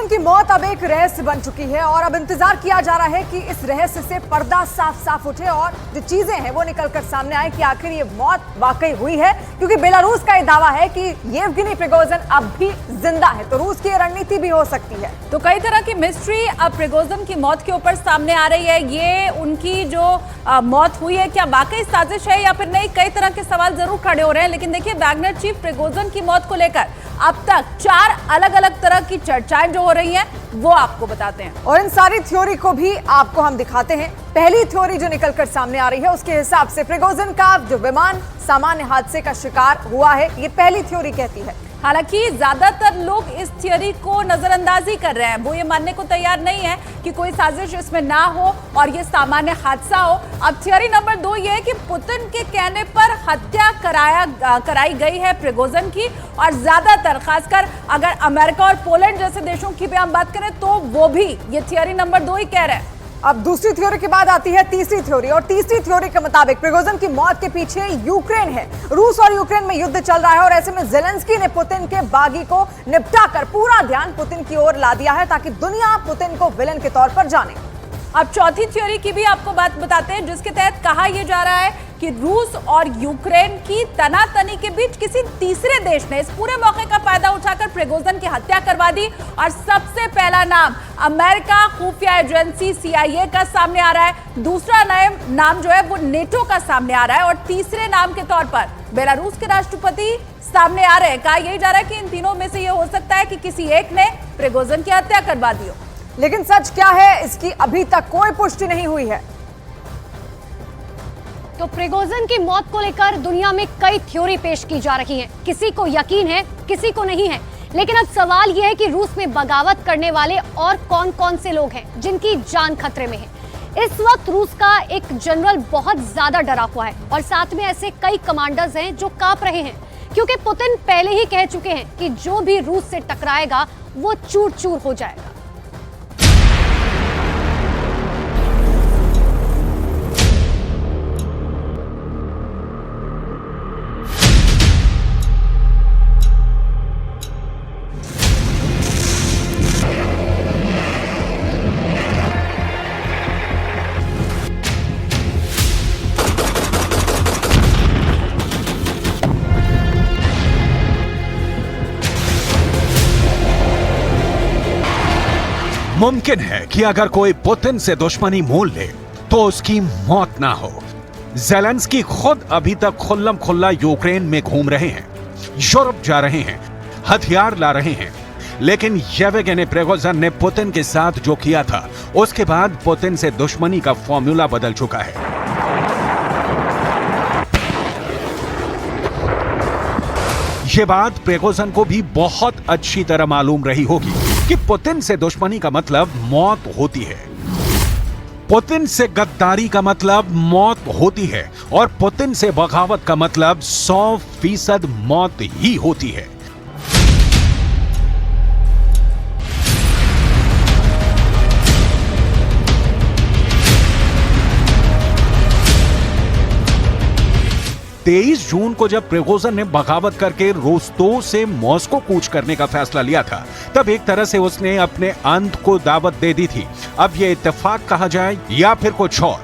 Prigozhin की मौत अब एक रहस्य बन चुकी है और अब इंतजार किया जा रहा है कि इस रहस्य से पर्दा साफ साफ उठे और जो चीजें हैं वो निकलकर सामने आए कि आखिर ये मौत वाकई हुई है, क्योंकि बेलारूस का ये दावा है कि येवगेनी प्रिगोजिन अब भी जिंदा है, तो रूस की रणनीति भी हो सकती है। तो कई तरह की मिस्ट्री अब प्रिगोजिन की मौत के ऊपर सामने आ रही है। ये उनकी जो मौत हुई है क्या वाकई साजिश है या फिर नहीं, कई तरह के सवाल जरूर खड़े हो रहे हैं। लेकिन देखिए, वैगनर चीफ प्रिगोजिन की मौत को लेकर अब तक 4 अलग अलग तरह की चर्चाएं जो हो रही हैं वो आपको बताते हैं और इन सारी थ्योरी को भी आपको हम दिखाते हैं। पहली थ्योरी जो निकलकर सामने आ रही है उसके हिसाब से प्रिगोजिन का जो विमान सामान्य हादसे का शिकार हुआ है, ये पहली थ्योरी कहती है। हालांकि ज्यादातर लोग इस थियोरी को नजरअंदाज ही कर रहे हैं, वो ये मानने को तैयार नहीं है कि कोई साजिश इसमें ना हो और ये सामान्य हादसा हो। अब थियोरी नंबर 2 ये है कि पुतिन के कहने पर हत्या कराई गई है प्रिगोजिन की, और ज्यादातर खासकर अगर अमेरिका और पोलैंड जैसे देशों की भी हम बात करें तो वो भी ये थियोरी नंबर 2 ही कह रहे हैं। अब दूसरी थ्योरी के बाद आती है तीसरी थ्योरी, और तीसरी थ्योरी के मुताबिक प्रिगोजिन की मौत के पीछे यूक्रेन है। रूस और यूक्रेन में युद्ध चल रहा है और ऐसे में ज़ेलेंस्की ने पुतिन के बागी को निपटाकर पूरा ध्यान पुतिन की ओर ला दिया है ताकि दुनिया पुतिन को विलेन के तौर पर जाने। अब चौथी थ्योरी की भी आपको बात बताते हैं, जिसके तहत कहा यह जा रहा है कि रूस और यूक्रेन की तनातनी के बीच किसी तीसरे देश ने इस पूरे मौके का फायदा उठाकर प्रिगोजिन की हत्या करवा दी, और सबसे पहला नाम अमेरिका खुफिया एजेंसी CIA का सामने आ रहा है। दूसरा नाम जो है वो नेटो का सामने आ रहा है, और तीसरे नाम के तौर पर बेलारूस के राष्ट्रपति सामने आ रहे हैं। कहा यही जा रहा है कि इन तीनों में से यह हो सकता है कि किसी एक ने प्रिगोजिन की हत्या करवा दी हो। लेकिन सच क्या है, इसकी अभी तक कोई पुष्टि नहीं हुई है। तो प्रिगोजिन की मौत को लेकर दुनिया में कई थ्योरी पेश की जा रही हैं। किसी को यकीन है, किसी को नहीं है। लेकिन अब सवाल यह है कि रूस में बगावत करने वाले और कौन कौन से लोग हैं जिनकी जान खतरे में है। इस वक्त रूस का एक जनरल बहुत ज्यादा डरा हुआ है और साथ में ऐसे कई कमांडर्स हैं जो कांप रहे हैं, क्योंकि पुतिन पहले ही कह चुके हैं कि जो भी रूस से टकराएगा वो चूर चूर हो जाएगा। मुमकिन है कि अगर कोई पुतिन से दुश्मनी मोल ले तो उसकी मौत ना हो। ज़ेलेंस्की खुद अभी तक खुल्लम खुल्ला यूक्रेन में घूम रहे हैं, यूरोप जा रहे हैं, हथियार ला रहे हैं, लेकिन येवगेनी प्रिगोजिन ने पुतिन के साथ जो किया था उसके बाद पुतिन से दुश्मनी का फॉर्मूला बदल चुका है। यह बात प्रिगोजिन को भी बहुत अच्छी तरह मालूम रही होगी कि पुतिन से दुश्मनी का मतलब मौत होती है, पुतिन से गद्दारी का मतलब मौत होती है, और पुतिन से बगावत का मतलब 100% मौत ही होती है। तेईस जून को जब प्रिगोजिन ने बगावत करके रोस्तोव से मॉस्को कूच करने का फैसला लिया था, तब एक तरह से उसने अपने अंत को दावत दे दी थी। अब यह इत्तेफाक कहा जाए या फिर कुछ और।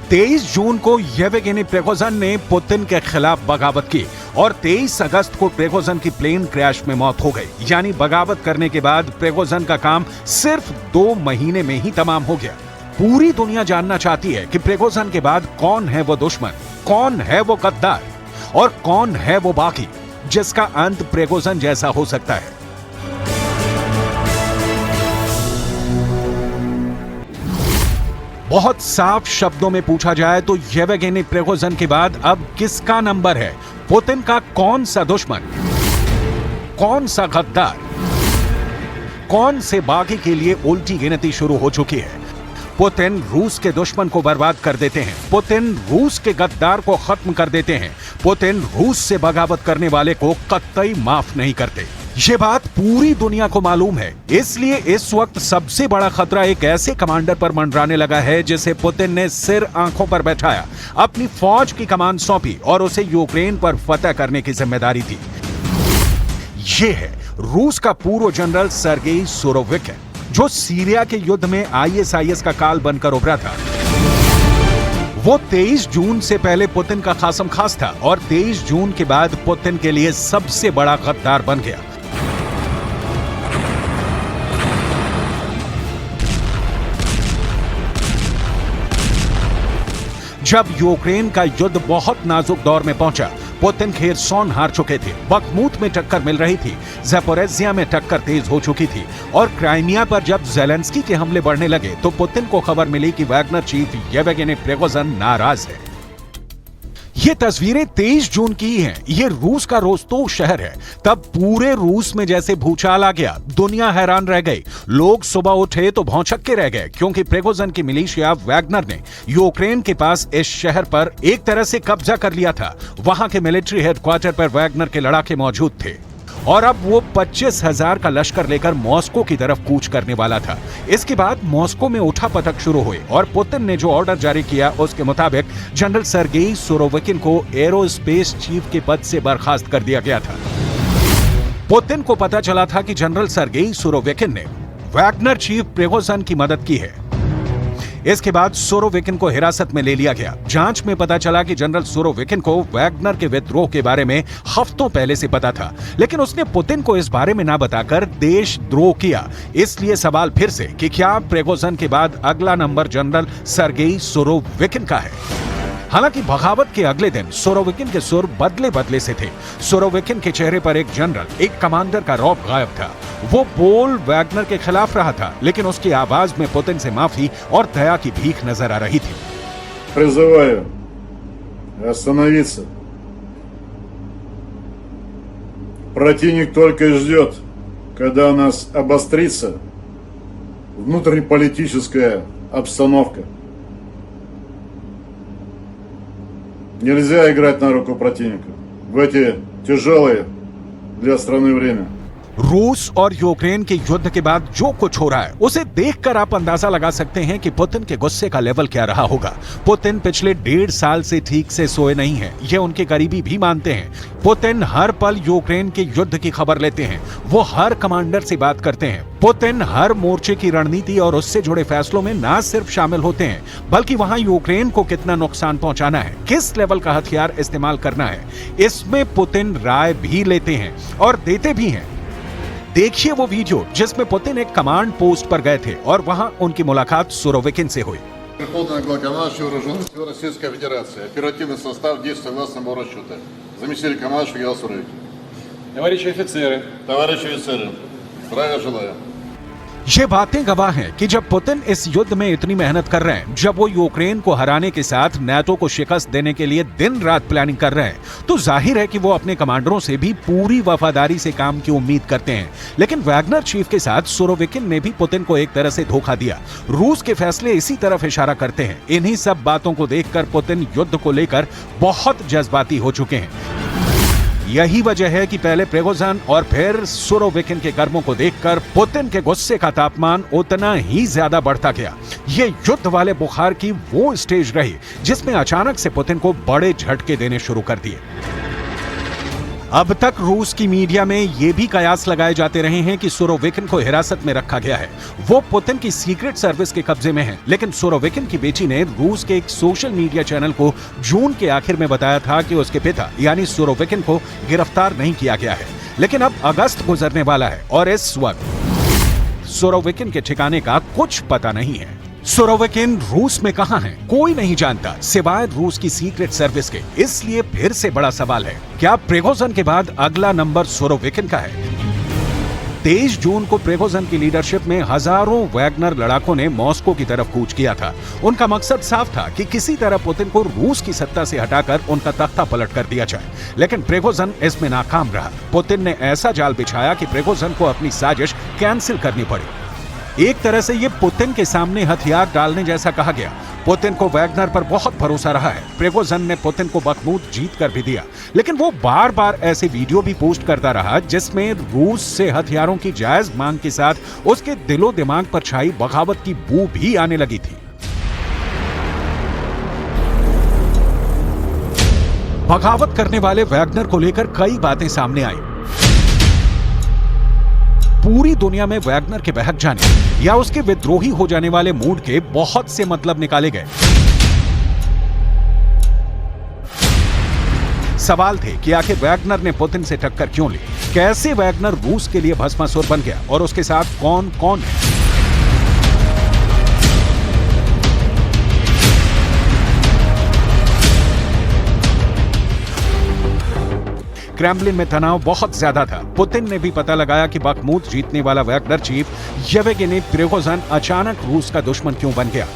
23 जून को येवगेनी प्रिगोजिन ने पुतिन के खिलाफ बगावत की और 23 अगस्त को प्रिगोजिन की प्लेन क्रैश में मौत हो गई। यानी बगावत करने के बाद प्रिगोजिन का काम सिर्फ 2 महीने में ही तमाम हो गया। पूरी दुनिया जानना चाहती है कि प्रिगोजिन के बाद कौन है वो दुश्मन, कौन है वो गद्दार और कौन है वो बागी जिसका अंत प्रिगोजिन जैसा हो सकता है। बहुत साफ शब्दों में पूछा जाए तो येवगेनी प्रिगोजिन के बाद अब किसका नंबर है? पुतिन का कौन सा दुश्मन, कौन सा गद्दार, कौन से बागी के लिए उल्टी गिनती शुरू हो चुकी है। पुतिन रूस के दुश्मन को बर्बाद कर देते हैं, पुतिन रूस के गद्दार को खत्म कर देते हैं, पुतिन रूस से बगावत करने वाले को कतई माफ नहीं करते। ये बात पूरी दुनिया को मालूम है। इसलिए इस वक्त सबसे बड़ा खतरा एक ऐसे कमांडर पर मंडराने लगा है जिसे पुतिन ने सिर आंखों पर बैठाया, अपनी फौज की कमान सौंपी और उसे यूक्रेन पर फतह करने की जिम्मेदारी दी। ये है रूस का पूर्व जनरल सर्गेई सुरोविकिन, जो सीरिया के युद्ध में ISIS का काल बनकर उभरा था। वो 23 जून से पहले पुतिन का खासम खास था और 23 जून के बाद पुतिन के लिए सबसे बड़ा गद्दार बन गया। जब यूक्रेन का युद्ध बहुत नाजुक दौर में पहुंचा, पुतिन खेरसोन हार चुके थे, बखमूत में टक्कर मिल रही थी, ज़पोरिज़िया में टक्कर तेज हो चुकी थी और क्राइमिया पर जब ज़ेलेंस्की के हमले बढ़ने लगे तो पुतिन को खबर मिली कि वैगनर चीफ येवगेनी प्रिगोजिन नाराज है। ये तस्वीरें 23 जून की हैं। ये रूस का रोस्तोव शहर है। तब पूरे रूस में जैसे भूचाल आ गया, दुनिया हैरान रह गई। लोग सुबह उठे तो भौंचक्के रह गए, क्योंकि प्रिगोजिन की मिलिशिया वैगनर ने यूक्रेन के पास इस शहर पर एक तरह से कब्जा कर लिया था। वहां के मिलिट्री हेडक्वार्टर पर वैगनर के लड़ाके मौजूद थे और अब वो 25,000 का लश्कर लेकर मॉस्को की तरफ कूच करने वाला था। इसके बाद मॉस्को में उठापटक शुरू हुई और पुतिन ने जो ऑर्डर जारी किया उसके मुताबिक जनरल सर्गेई सुरोविकिन को एरोस्पेस चीफ के पद से बर्खास्त कर दिया गया था। पुतिन को पता चला था कि जनरल सर्गेई सुरोविकिन ने वैगनर चीफ प्रिगोजिन की मदद की है। इसके बाद सुरोविकिन को हिरासत में ले लिया गया। जांच में पता चला कि जनरल सुरोविकिन को वैगनर के विद्रोह के बारे में हफ्तों पहले से पता था, लेकिन उसने पुतिन को इस बारे में ना बताकर देशद्रोह किया। इसलिए सवाल फिर से कि क्या प्रिगोजिन के बाद अगला नंबर जनरल सर्गेई सुरोविकिन का है। हालांकि बगावत के अगले दिन सुरोविकिन के सुर बदले बदले से थे। सुरोविकिन के चेहरे पर एक जनरल, एक कमांडर का रौब गायब था। वो बोल वैगनर के खिलाफ रहा था, लेकिन उसकी आवाज में पुतिन से माफी और दया की भीख नजर आ रही थी। Призываю остановиться. Противник только и ждет, когда у нас обострится внутриполитическая обстановка. Нельзя играть на руку противника в эти тяжелые для страны время. रूस और यूक्रेन के युद्ध के बाद जो कुछ हो रहा है उसे देखकर आप अंदाजा लगा सकते हैं कि पुतिन के गुस्से का लेवल क्या रहा होगा। पुतिन पिछले 1.5 साल से ठीक से सोए नहीं हैं, ये उनके करीबी भी मानते हैं। पुतिन हर पल यूक्रेन के युद्ध की खबर लेते हैं। वो हर कमांडर से बात करते हैं। पुतिन हर मोर्चे की रणनीति और उससे जुड़े फैसलों में न सिर्फ शामिल होते हैं, बल्कि वहां यूक्रेन को कितना नुकसान पहुंचाना है, किस लेवल का हथियार इस्तेमाल करना है, इसमें पुतिन राय भी लेते हैं और देते भी हैं। देखिए वो वीडियो जिसमें पुतिन एक कमांड पोस्ट पर गए थे और वहां उनकी मुलाकात सुरोविकिन से हुई। Верховный главнокомандующий Вооруженных сил Российской Федерации. Оперативный состав действует согласно моему расчету. Заместитель командующего генерал Суровикин. Товарищи офицеры. Товарищи офицеры, здравия желаю. ये बातें गवाह हैं कि जब पुतिन इस युद्ध में इतनी मेहनत कर रहे हैं, जब वो यूक्रेन को हराने के साथ नाटो को शिकस्त देने के लिए दिन रात प्लानिंग कर रहे हैं, तो जाहिर है कि वो अपने कमांडरों से भी पूरी वफादारी से काम की उम्मीद करते हैं। लेकिन वैगनर चीफ के साथ सुरोविकिन ने भी पुतिन को एक तरह से धोखा दिया। रूस के फैसले इसी तरफ इशारा करते हैं। इन्हीं सब बातों को देखकर पुतिन युद्ध को लेकर बहुत जज्बाती हो चुके हैं। यही वजह है कि पहले प्रिगोजिन और फिर सुरोविकिन के कर्मों को देखकर पुतिन के गुस्से का तापमान उतना ही ज्यादा बढ़ता गया। ये युद्ध वाले बुखार की वो स्टेज रही जिसमें अचानक से पुतिन को बड़े झटके देने शुरू कर दिए। अब तक रूस की मीडिया में ये भी कयास लगाए जाते रहे हैं कि सुरोविकिन को हिरासत में रखा गया है, वो पुतिन की सीक्रेट सर्विस के कब्जे में है। लेकिन सुरोविकिन की बेटी ने रूस के एक सोशल मीडिया चैनल को जून के आखिर में बताया था कि उसके पिता यानी सुरोविकिन को गिरफ्तार नहीं किया गया है। लेकिन अब अगस्त गुजरने वाला है और इस वक्त सुरोविकिन के ठिकाने का कुछ पता नहीं है। सुरोविकिन रूस में कहां है कोई नहीं जानता सिवाय रूस की सीक्रेट सर्विस के। इसलिए फिर से बड़ा सवाल है, क्या प्रिगोजिन के बाद अगला नंबर सुरोविकिन का है? 23 जून को प्रिगोजिन की लीडरशिप में हजारों वैगनर लड़ाकों ने मॉस्को की तरफ कूच किया था। उनका मकसद साफ था कि किसी तरह पुतिन को रूस की सत्ता से हटाकर उनका तख्ता पलट कर दिया जाए। लेकिन प्रिगोजिन इसमें नाकाम रहा। पुतिन ने ऐसा जाल बिछाया कि प्रिगोजिन को अपनी साजिश कैंसिल करनी पड़ी। एक तरह से ये पुतिन के सामने हथियार डालने जैसा कहा गया। पुतिन को वैगनर पर बहुत भरोसा रहा है। प्रिगोजिन ने पुतिन को बखमूत जीत कर भी दिया, लेकिन वो बार बार ऐसे वीडियो भी पोस्ट करता रहा जिसमें रूस से हथियारों की जायज मांग के साथ उसके दिलो दिमाग पर छाई बगावत की बू भी आने लगी थी। बगावत करने वाले वैगनर को लेकर कई बातें सामने आई। पूरी दुनिया में वैगनर के बहक जाने या उसके विद्रोही हो जाने वाले मूड के बहुत से मतलब निकाले गए। सवाल थे कि आखिर वैगनर ने पुतिन से टक्कर क्यों ली, कैसे वैगनर रूस के लिए भस्मासुर बन गया और उसके साथ कौन कौन है। क्रेमलिन में तनाव बहुत ज्यादा था। पुतिन ने भी पता लगाया कि बखमूत जीतने वाला वैगनर चीफ येवगेनी प्रिगोजिन अचानक रूस का दुश्मन क्यों बन गया।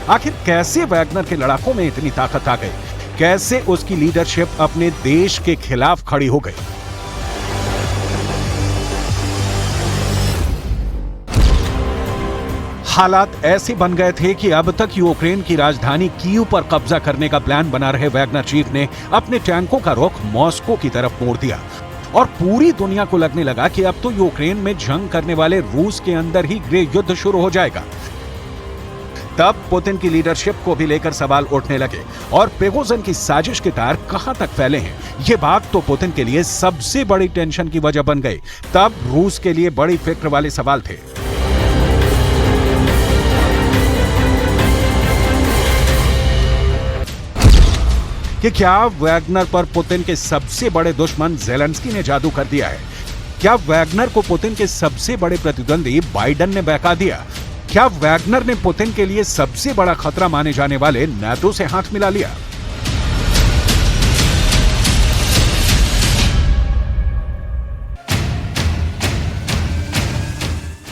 आखिर कैसे वैगनर के लड़ाकों में इतनी ताकत आ गई, कैसे उसकी लीडरशिप अपने देश के खिलाफ खड़ी हो गई। हालात ऐसे बन गए थे कि अब तक यूक्रेन की राजधानी कीव पर कब्जा करने का प्लान बना रहे वैगनर चीफ ने अपने टैंकों का रुख मॉस्को की तरफ मोड़ दिया और पूरी दुनिया को लगने लगा कि अब तो यूक्रेन में जंग करने वाले रूस के अंदर ही गृह युद्ध शुरू हो जाएगा। तब पुतिन की लीडरशिप को भी लेकर सवाल उठने लगे और प्रिगोजिन की साजिश के तार कहां तक फैले हैं, ये बात तो पुतिन के लिए सबसे बड़ी टेंशन की वजह बन गई। तब रूस के लिए बड़ी फिक्र वाले सवाल थे। कि क्या वैगनर पर पुतिन के सबसे बड़े दुश्मन ज़ेलेंस्की ने जादू कर दिया है? क्या वैगनर को पुतिन के सबसे बड़े प्रतिद्वंदी बाइडेन ने बहका दिया? क्या वैगनर ने पुतिन के लिए सबसे बड़ा खतरा माने जाने वाले नाटो से हाथ मिला लिया?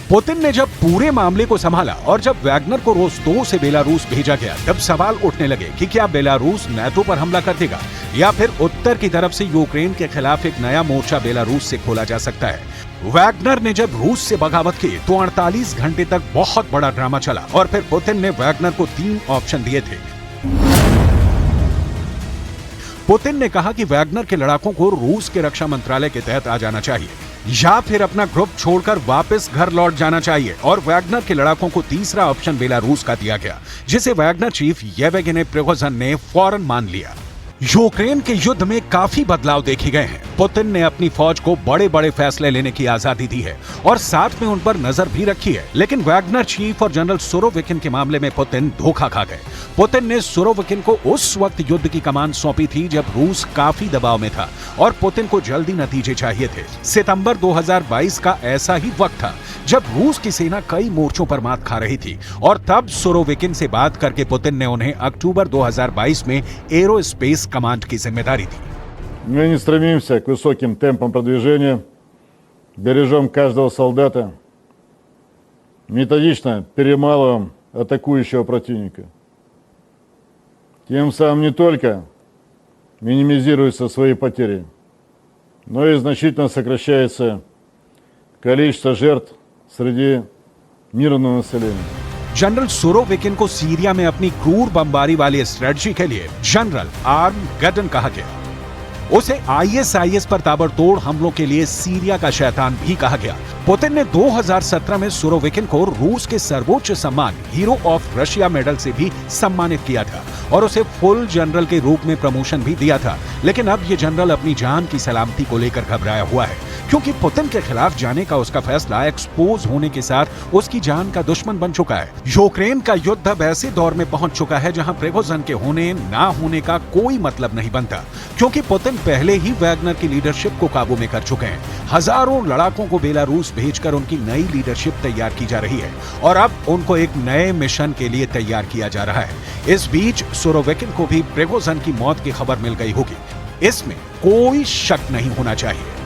पुतिन ने जब पूरे मामले को संभाला और जब वैगनर को रोस्तोव से बेलारूस भेजा गया, तब सवाल उठने लगे कि क्या बेलारूस नाटो पर हमला कर देगा या फिर उत्तर की तरफ से यूक्रेन के खिलाफ एक नया मोर्चा बेलारूस से खोला जा सकता है। वैगनर ने जब रूस से बगावत की तो 48 घंटे तक बहुत बड़ा ड्रामा चला और फिर पुतिन ने वैगनर को 3 ऑप्शन दिए थे। पुतिन ने कहा कि वैगनर के लड़ाकों को रूस के रक्षा मंत्रालय के तहत आ जाना चाहिए या फिर अपना ग्रुप छोड़कर वापस घर लौट जाना चाहिए, और वैगनर के लड़ाकों को तीसरा ऑप्शन बेलारूस का दिया गया, जिसे वैगनर चीफ येवगेनी प्रिगोजिन ने फौरन मान लिया। यूक्रेन के युद्ध में काफी बदलाव देखे गए हैं। पुतिन ने अपनी फौज को बड़े बड़े फैसले लेने की आजादी दी है और साथ में उन पर नजर भी रखी है, लेकिन वैगनर चीफ और जनरल सुरोविकिन के मामले में पुतिन धोखा खा गए। पुतिन ने सुरोविकिन को उस वक्त युद्ध की कमान सौंपी थी जब रूस काफी दबाव में था और पुतिन को जल्दी नतीजे चाहिए थे। सितंबर 2022 का ऐसा ही वक्त था जब रूस की सेना कई मोर्चों पर मात खा रही थी और तब सुरोविकिन से बात करके पुतिन ने उन्हें अक्टूबर 2022 में एरोस्पेस कमांड की जिम्मेदारी दी। Мы не стремимся к высоким темпам продвижения, бережем каждого солдата, методично перемалываем атакующего противника. Тем самым не только минимизируются свои потери, но и значительно сокращается количество жертв среди мирного населения. जनरल सुरोविकिन को सीरिया में अपनी क्रूर बमबारी वाली स्ट्रेटजी के लिए जनरल आर्मगेडन कहा गया। उसे आईएसआईएस पर ताबड़तोड़ हमलों के लिए सीरिया का शैतान भी कहा गया। पुतिन ने 2017 में सुरोविकिन को रूस के सर्वोच्च सम्मान हीरो ऑफ रशिया मेडल से भी सम्मानित किया था और उसे फुल जनरल के रूप में प्रमोशन भी दिया था, लेकिन अब ये जनरल अपनी जान की सलामती को लेकर घबराया हुआ है क्योंकि पुतिन के खिलाफ जाने का उसका फैसला एक्सपोज होने के साथ उसकी जान का दुश्मन बन चुका है। यूक्रेन का युद्ध अब ऐसे दौर में पहुंच चुका है जहां प्रिगोजिन के होने ना होने का कोई मतलब नहीं बनता, क्योंकि पुतिन पहले ही वैगनर की लीडरशिप को काबू में कर चुके हैं। हजारों लड़ाकों को बेलारूस भेजकर उनकी नई लीडरशिप तैयार की जा रही है और अब उनको एक नए मिशन के लिए तैयार किया जा रहा है। इस बीच सुरोविकिन को भी प्रिगोजिन की मौत की खबर मिल गई होगी, इसमें कोई शक नहीं होना चाहिए।